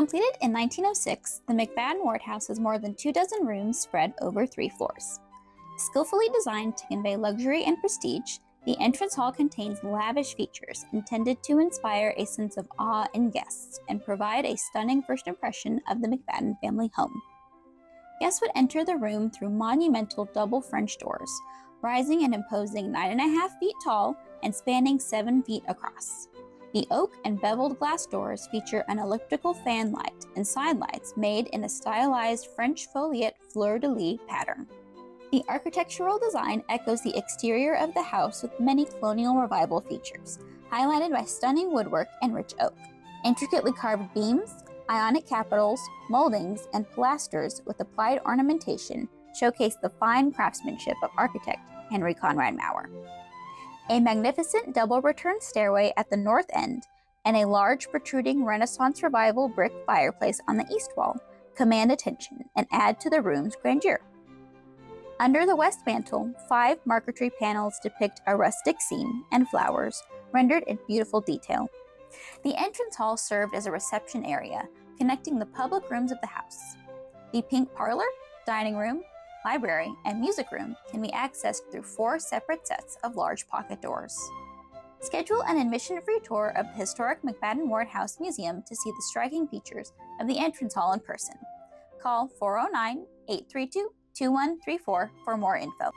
Completed in 1906, the McFaddin-Ward House has more than 24 rooms spread over 3 floors. Skillfully designed to convey luxury and prestige, the entrance hall contains lavish features intended to inspire a sense of awe in guests and provide a stunning first impression of the McFaddin family home. Guests would enter the room through monumental double French doors, rising and imposing 9.5 feet tall and spanning 7 feet across. The oak and beveled glass doors feature an elliptical fan light and side lights made in a stylized French foliate fleur-de-lis pattern. The architectural design echoes the exterior of the house with many colonial revival features, highlighted by stunning woodwork and rich oak. Intricately carved beams, Ionic capitals, moldings, and pilasters with applied ornamentation showcase the fine craftsmanship of architect Henry Conrad Maurer. A magnificent double return stairway at the north end and a large protruding Renaissance Revival brick fireplace on the east wall command attention and add to the room's grandeur. Under the west mantel, 5 marquetry panels depict a rustic scene and flowers rendered in beautiful detail. The entrance hall served as a reception area, connecting the public rooms of the house. The pink parlor, dining room, library, and music room can be accessed through 4 separate sets of large pocket doors. Schedule an admission-free tour of the historic McFaddin-Ward House Museum to see the striking features of the entrance hall in person. Call 409-832-2134 for more info.